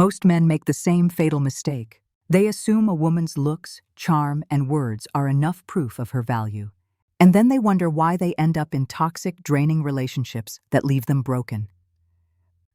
Most men make the same fatal mistake. They assume a woman's looks, charm, and words are enough proof of her value. And then they wonder why they end up in toxic, draining relationships that leave them broken.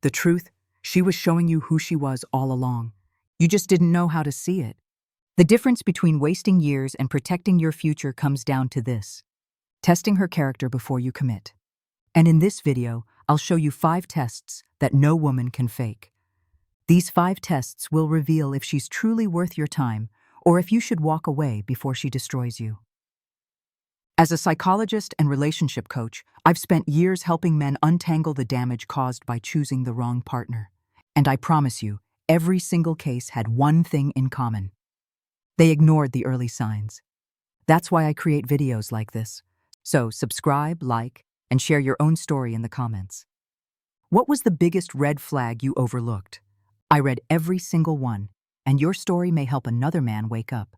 The truth, she was showing you who she was all along. You just didn't know how to see it. The difference between wasting years and protecting your future comes down to this: testing her character before you commit. And in this video, I'll show you 5 tests that no woman can fake. These 5 tests will reveal if she's truly worth your time or if you should walk away before she destroys you. As a psychologist and relationship coach, I've spent years helping men untangle the damage caused by choosing the wrong partner. And I promise you, every single case had one thing in common. They ignored the early signs. That's why I create videos like this. So subscribe, like, and share your own story in the comments. What was the biggest red flag you overlooked? I read every single one, and your story may help another man wake up.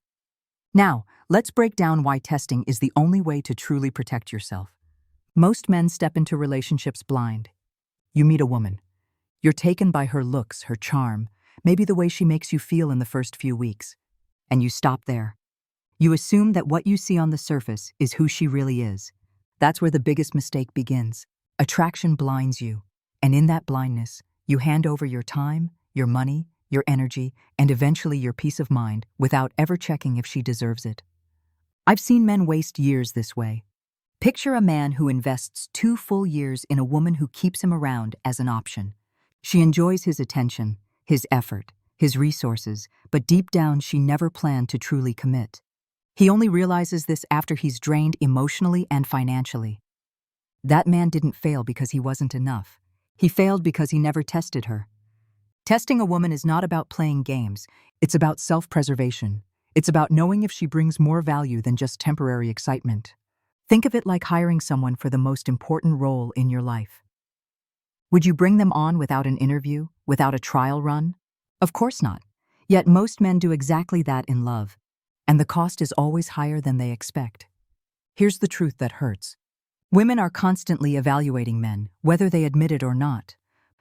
Now, let's break down why testing is the only way to truly protect yourself. Most men step into relationships blind. You meet a woman. You're taken by her looks, her charm, maybe the way she makes you feel in the first few weeks. And you stop there. You assume that what you see on the surface is who she really is. That's where the biggest mistake begins. Attraction blinds you, and in that blindness, you hand over your time, your money, your energy, and eventually your peace of mind without ever checking if she deserves it. I've seen men waste years this way. Picture a man who invests 2 full years in a woman who keeps him around as an option. She enjoys his attention, his effort, his resources, but deep down she never planned to truly commit. He only realizes this after he's drained emotionally and financially. That man didn't fail because he wasn't enough. He failed because he never tested her. Testing a woman is not about playing games. It's about self-preservation. It's about knowing if she brings more value than just temporary excitement. Think of it like hiring someone for the most important role in your life. Would you bring them on without an interview, without a trial run? Of course not. Yet most men do exactly that in love. And the cost is always higher than they expect. Here's the truth that hurts. Women are constantly evaluating men, whether they admit it or not.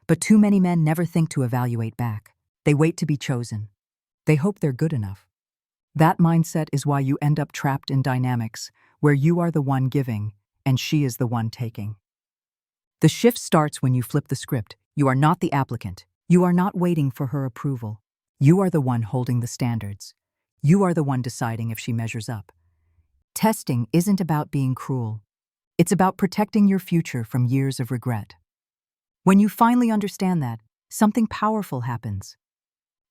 But too many men never think to evaluate back. They wait to be chosen. They hope they're good enough. That mindset is why you end up trapped in dynamics where you are the one giving and she is the one taking. The shift starts when you flip the script. You are not the applicant. You are not waiting for her approval. You are the one holding the standards. You are the one deciding if she measures up. Testing isn't about being cruel. It's about protecting your future from years of regret. When you finally understand that, something powerful happens.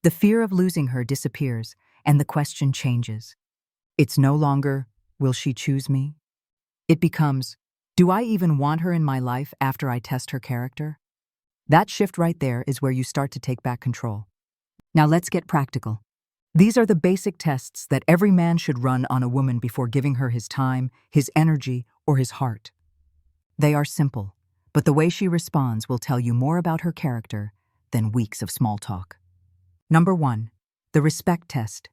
The fear of losing her disappears, and the question changes. It's no longer, will she choose me? It becomes, do I even want her in my life after I test her character? That shift right there is where you start to take back control. Now let's get practical. These are the basic tests that every man should run on a woman before giving her his time, his energy, or his heart. They are simple, but the way she responds will tell you more about her character than weeks of small talk. Number 1, the respect test.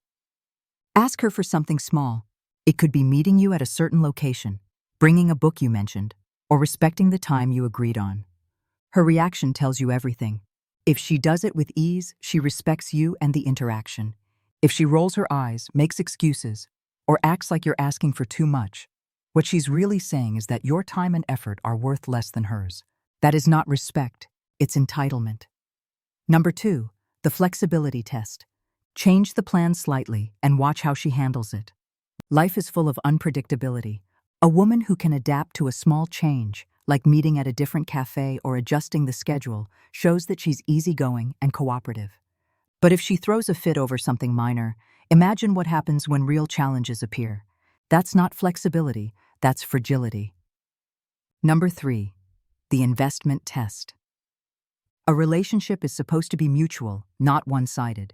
Ask her for something small. It could be meeting you at a certain location, bringing a book you mentioned, or respecting the time you agreed on. Her reaction tells you everything. If she does it with ease, she respects you and the interaction. If she rolls her eyes, makes excuses, or acts like you're asking for too much, what she's really saying is that your time and effort are worth less than hers. That is not respect, it's entitlement. Number 2, the flexibility test. Change the plan slightly and watch how she handles it. Life is full of unpredictability. A woman who can adapt to a small change, like meeting at a different cafe or adjusting the schedule, shows that she's easygoing and cooperative. But if she throws a fit over something minor, imagine what happens when real challenges appear. That's not flexibility, that's fragility. Number 3, the investment test. A relationship is supposed to be mutual, not one-sided.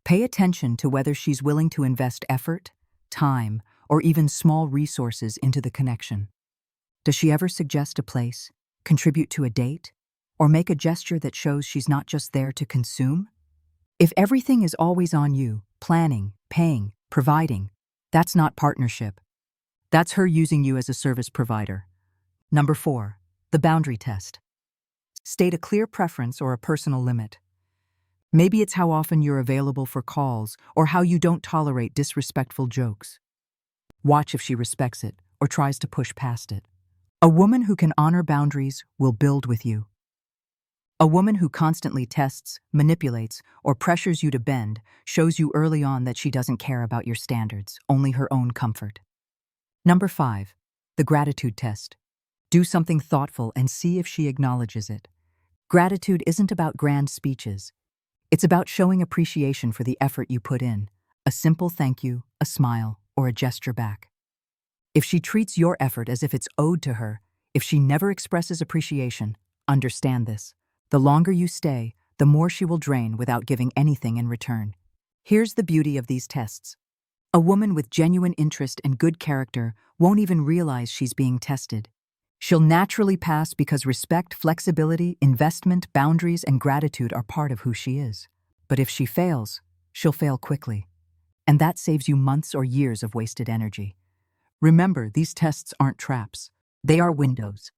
Pay attention to whether she's willing to invest effort, time, or even small resources into the connection. Does she ever suggest a place, contribute to a date, or make a gesture that shows she's not just there to consume? If everything is always on you, planning, paying, providing, that's not partnership. That's her using you as a service provider. Number 4, the boundary test. State a clear preference or a personal limit. Maybe it's how often you're available for calls or how you don't tolerate disrespectful jokes. Watch if she respects it or tries to push past it. A woman who can honor boundaries will build with you. A woman who constantly tests, manipulates, or pressures you to bend shows you early on that she doesn't care about your standards, only her own comfort. Number 5. The gratitude test. Do something thoughtful and see if she acknowledges it. Gratitude isn't about grand speeches. It's about showing appreciation for the effort you put in, a simple thank you, a smile, or a gesture back. If she treats your effort as if it's owed to her, if she never expresses appreciation, understand this. The longer you stay, the more she will drain without giving anything in return. Here's the beauty of these tests. A woman with genuine interest and good character won't even realize she's being tested. She'll naturally pass because respect, flexibility, investment, boundaries, and gratitude are part of who she is. But if she fails, she'll fail quickly. And that saves you months or years of wasted energy. Remember, these tests aren't traps. They are windows.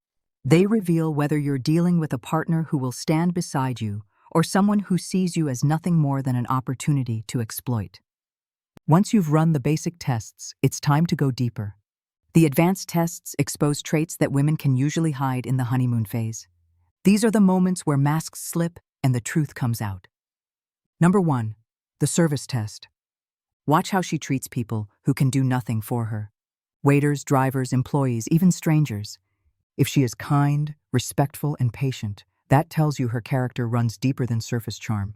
They reveal whether you're dealing with a partner who will stand beside you or someone who sees you as nothing more than an opportunity to exploit. Once you've run the basic tests, it's time to go deeper. The advanced tests expose traits that women can usually hide in the honeymoon phase. These are the moments where masks slip and the truth comes out. Number 1. The service test. Watch how she treats people who can do nothing for her. Waiters, drivers, employees, even strangers. If she is kind, respectful, and patient, that tells you her character runs deeper than surface charm.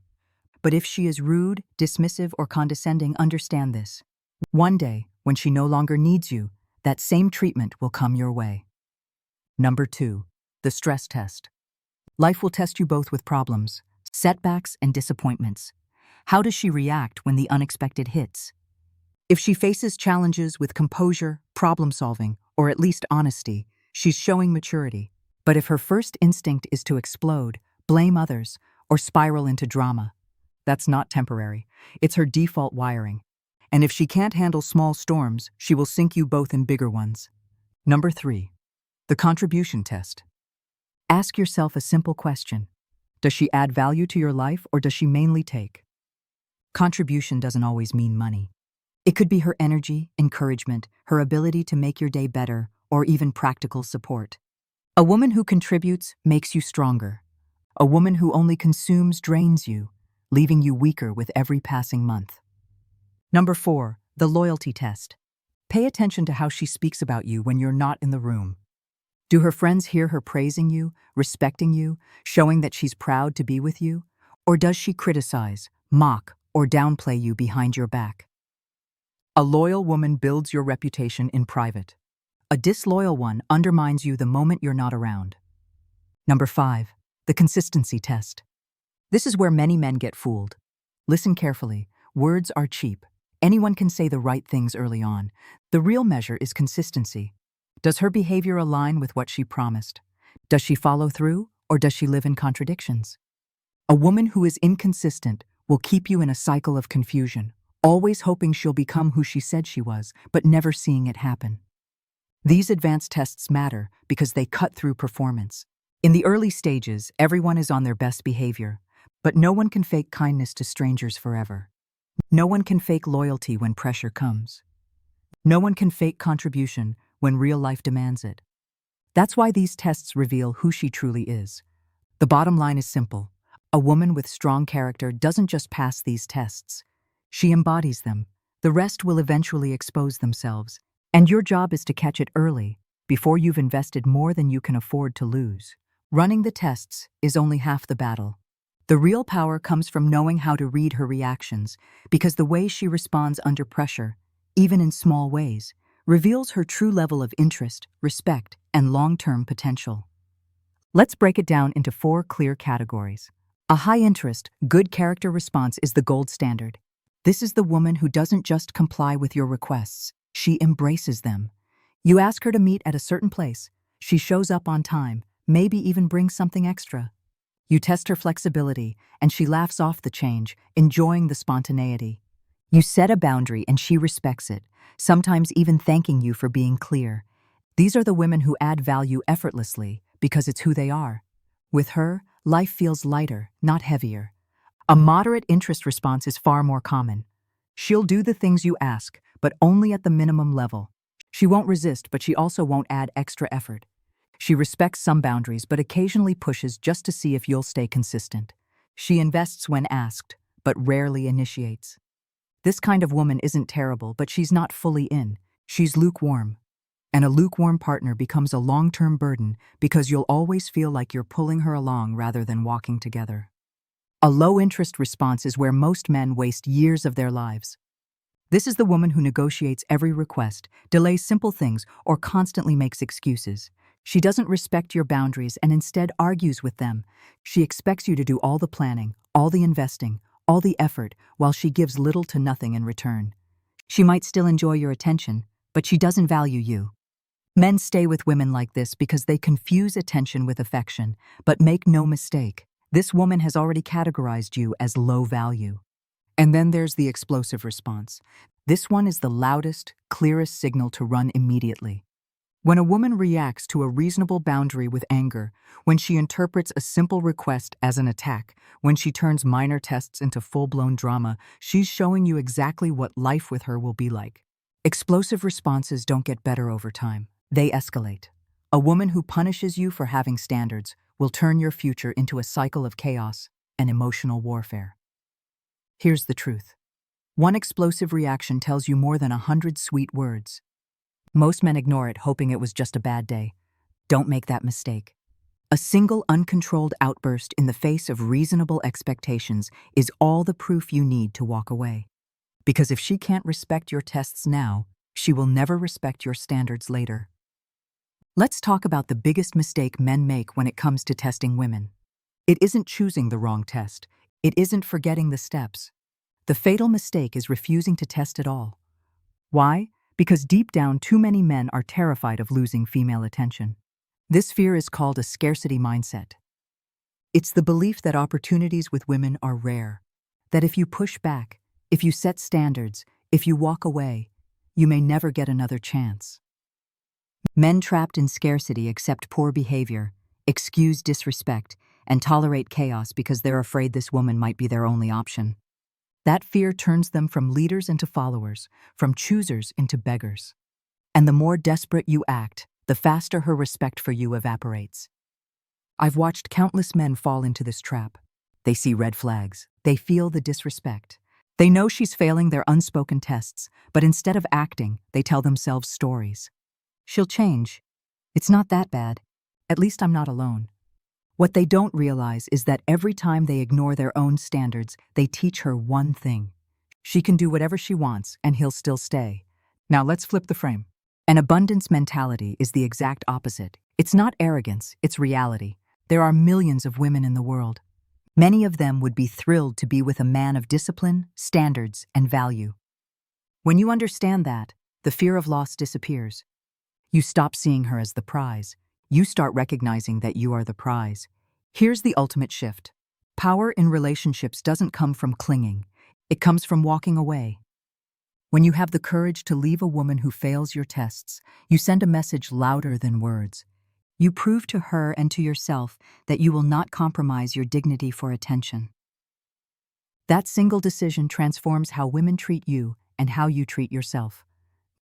But if she is rude, dismissive, or condescending, understand this. One day, when she no longer needs you, that same treatment will come your way. Number 2. The stress test. Life will test you both with problems, setbacks, and disappointments. How does she react when the unexpected hits? If she faces challenges with composure, problem-solving, or at least honesty, she's showing maturity. But if her first instinct is to explode, blame others, or spiral into drama, that's not temporary. It's her default wiring. And if she can't handle small storms, she will sink you both in bigger ones. Number 3. The contribution test. Ask yourself a simple question. Does she add value to your life or does she mainly take? Contribution doesn't always mean money. It could be her energy, encouragement, her ability to make your day better, or even practical support. A woman who contributes makes you stronger. A woman who only consumes drains you, leaving you weaker with every passing month. Number 4. The loyalty test. Pay attention to how she speaks about you when you're not in the room. Do her friends hear her praising you, respecting you, showing that she's proud to be with you? Or does she criticize, mock, or downplay you behind your back? A loyal woman builds your reputation in private. A disloyal one undermines you the moment you're not around. Number 5. The consistency test. This is where many men get fooled. Listen carefully. Words are cheap. Anyone can say the right things early on. The real measure is consistency. Does her behavior align with what she promised? Does she follow through, or does she live in contradictions? A woman who is inconsistent will keep you in a cycle of confusion, always hoping she'll become who she said she was, but never seeing it happen. These advanced tests matter because they cut through performance. In the early stages, everyone is on their best behavior, but no one can fake kindness to strangers forever. No one can fake loyalty when pressure comes. No one can fake contribution when real life demands it. That's why these tests reveal who she truly is. The bottom line is simple. A woman with strong character doesn't just pass these tests. She embodies them. The rest will eventually expose themselves. And your job is to catch it early, before you've invested more than you can afford to lose. Running the tests is only half the battle. The real power comes from knowing how to read her reactions, because the way she responds under pressure, even in small ways, reveals her true level of interest, respect, and long-term potential. Let's break it down into 4 clear categories. A high-interest, good character response is the gold standard. This is the woman who doesn't just comply with your requests, she embraces them. You ask her to meet at a certain place, she shows up on time, maybe even brings something extra. You test her flexibility, and she laughs off the change, enjoying the spontaneity. You set a boundary and she respects it, sometimes even thanking you for being clear. These are the women who add value effortlessly because it's who they are. With her, life feels lighter, not heavier. A moderate interest response is far more common. She'll do the things you ask, but only at the minimum level. She won't resist, but she also won't add extra effort. She respects some boundaries, but occasionally pushes just to see if you'll stay consistent. She invests when asked, but rarely initiates. This kind of woman isn't terrible, but she's not fully in. She's lukewarm. And a lukewarm partner becomes a long-term burden because you'll always feel like you're pulling her along rather than walking together. A low-interest response is where most men waste years of their lives. This is the woman who negotiates every request, delays simple things, or constantly makes excuses. She doesn't respect your boundaries and instead argues with them. She expects you to do all the planning, all the investing, all the effort, while she gives little to nothing in return. She might still enjoy your attention, but she doesn't value you. Men stay with women like this because they confuse attention with affection, but make no mistake, this woman has already categorized you as low value. And then there's the explosive response. This one is the loudest, clearest signal to run immediately. When a woman reacts to a reasonable boundary with anger, when she interprets a simple request as an attack, when she turns minor tests into full-blown drama, she's showing you exactly what life with her will be like. Explosive responses don't get better over time. They escalate. A woman who punishes you for having standards will turn your future into a cycle of chaos and emotional warfare. Here's the truth. One explosive reaction tells you more than 100 sweet words. Most men ignore it, hoping it was just a bad day. Don't make that mistake. A single uncontrolled outburst in the face of reasonable expectations is all the proof you need to walk away. Because if she can't respect your tests now, she will never respect your standards later. Let's talk about the biggest mistake men make when it comes to testing women. It isn't choosing the wrong test. It isn't forgetting the steps. The fatal mistake is refusing to test at all. Why? Because deep down, too many men are terrified of losing female attention. This fear is called a scarcity mindset. It's the belief that opportunities with women are rare, that if you push back, if you set standards, if you walk away, you may never get another chance. Men trapped in scarcity accept poor behavior, excuse disrespect, and tolerate chaos because they're afraid this woman might be their only option. That fear turns them from leaders into followers, from choosers into beggars. And the more desperate you act, the faster her respect for you evaporates. I've watched countless men fall into this trap. They see red flags. They feel the disrespect. They know she's failing their unspoken tests, but instead of acting, they tell themselves stories. She'll change. It's not that bad. At least I'm not alone. What they don't realize is that every time they ignore their own standards, they teach her one thing. She can do whatever she wants, and he'll still stay. Now let's flip the frame. An abundance mentality is the exact opposite. It's not arrogance, it's reality. There are millions of women in the world. Many of them would be thrilled to be with a man of discipline, standards, and value. When you understand that, the fear of loss disappears. You stop seeing her as the prize. You start recognizing that you are the prize. Here's the ultimate shift. Power in relationships doesn't come from clinging. It comes from walking away. When you have the courage to leave a woman who fails your tests, you send a message louder than words. You prove to her and to yourself that you will not compromise your dignity for attention. That single decision transforms how women treat you and how you treat yourself.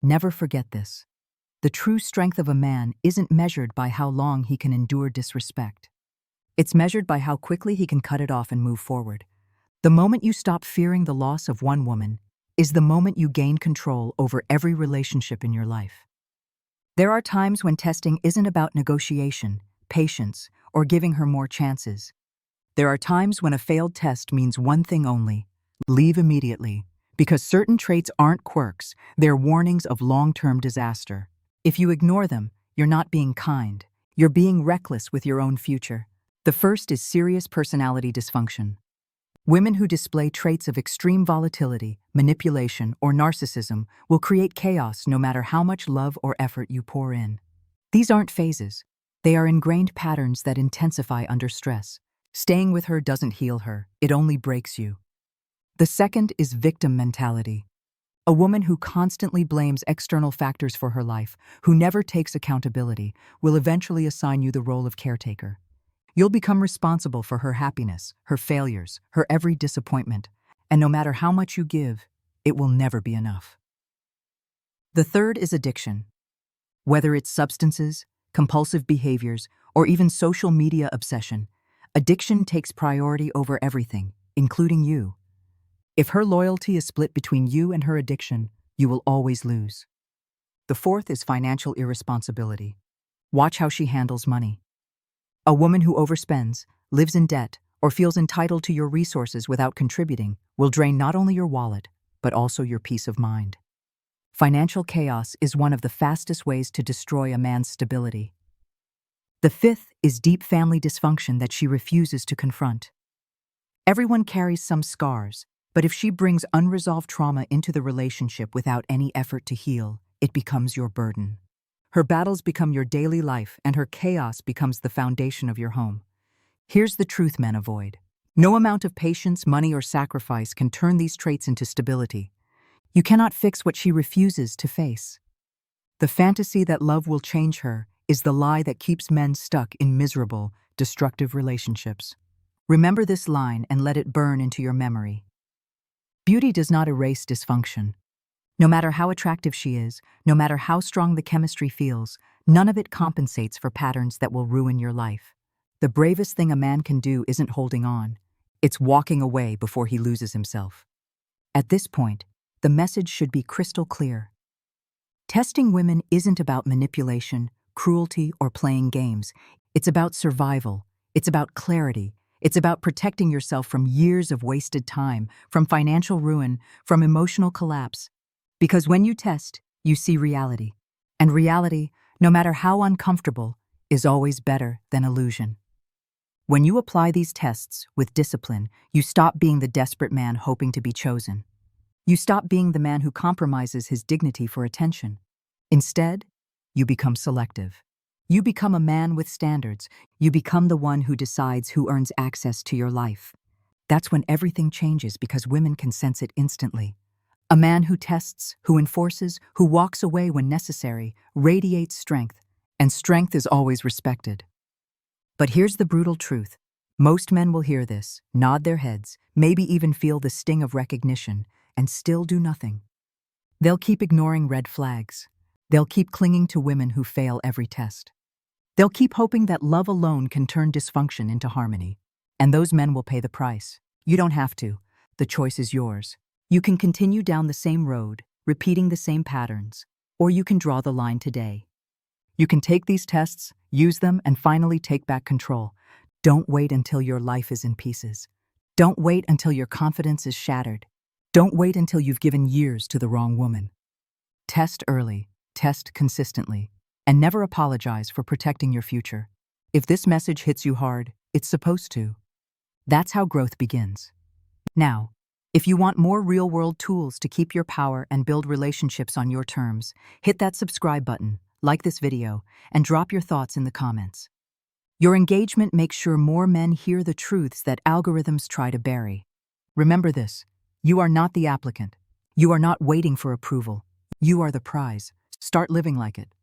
Never forget this. The true strength of a man isn't measured by how long he can endure disrespect. It's measured by how quickly he can cut it off and move forward. The moment you stop fearing the loss of one woman is the moment you gain control over every relationship in your life. There are times when testing isn't about negotiation, patience, or giving her more chances. There are times when a failed test means one thing only: leave immediately, because certain traits aren't quirks, they're warnings of long-term disaster. If you ignore them, you're not being kind. You're being reckless with your own future. The first is serious personality dysfunction. Women who display traits of extreme volatility, manipulation, or narcissism will create chaos no matter how much love or effort you pour in. These aren't phases. They are ingrained patterns that intensify under stress. Staying with her doesn't heal her. It only breaks you. The second is victim mentality. A woman who constantly blames external factors for her life, who never takes accountability, will eventually assign you the role of caretaker. You'll become responsible for her happiness, her failures, her every disappointment. And no matter how much you give, it will never be enough. The third is addiction. Whether it's substances, compulsive behaviors, or even social media obsession, addiction takes priority over everything, including you. If her loyalty is split between you and her addiction, you will always lose. The fourth is financial irresponsibility. Watch how she handles money. A woman who overspends, lives in debt, or feels entitled to your resources without contributing will drain not only your wallet, but also your peace of mind. Financial chaos is one of the fastest ways to destroy a man's stability. The fifth is deep family dysfunction that she refuses to confront. Everyone carries some scars, but if she brings unresolved trauma into the relationship without any effort to heal, it becomes your burden. Her battles become your daily life, and her chaos becomes the foundation of your home. Here's the truth men avoid. No amount of patience, money, or sacrifice can turn these traits into stability. You cannot fix what she refuses to face. The fantasy that love will change her is the lie that keeps men stuck in miserable, destructive relationships. Remember this line and let it burn into your memory. Beauty does not erase dysfunction. No matter how attractive she is, no matter how strong the chemistry feels, none of it compensates for patterns that will ruin your life. The bravest thing a man can do isn't holding on. It's walking away before he loses himself. At this point, the message should be crystal clear. Testing women isn't about manipulation, cruelty, or playing games. It's about survival. It's about clarity. It's about protecting yourself from years of wasted time, from financial ruin, from emotional collapse. Because when you test, you see reality. And reality, no matter how uncomfortable, is always better than illusion. When you apply these tests with discipline, you stop being the desperate man hoping to be chosen. You stop being the man who compromises his dignity for attention. Instead, you become selective. You become a man with standards. You become the one who decides who earns access to your life. That's when everything changes because women can sense it instantly. A man who tests, who enforces, who walks away when necessary, radiates strength, and strength is always respected. But here's the brutal truth. Most men will hear this, nod their heads, maybe even feel the sting of recognition, and still do nothing. They'll keep ignoring red flags. They'll keep clinging to women who fail every test. They'll keep hoping that love alone can turn dysfunction into harmony. And those men will pay the price. You don't have to. The choice is yours. You can continue down the same road, repeating the same patterns, or you can draw the line today. You can take these tests, use them, and finally take back control. Don't wait until your life is in pieces. Don't wait until your confidence is shattered. Don't wait until you've given years to the wrong woman. Test early, test consistently, and never apologize for protecting your future. If this message hits you hard, it's supposed to. That's how growth begins. Now, if you want more real-world tools to keep your power and build relationships on your terms, hit that subscribe button, like this video, and drop your thoughts in the comments. Your engagement makes sure more men hear the truths that algorithms try to bury. Remember this, you are not the applicant. You are not waiting for approval. You are the prize. Start living like it.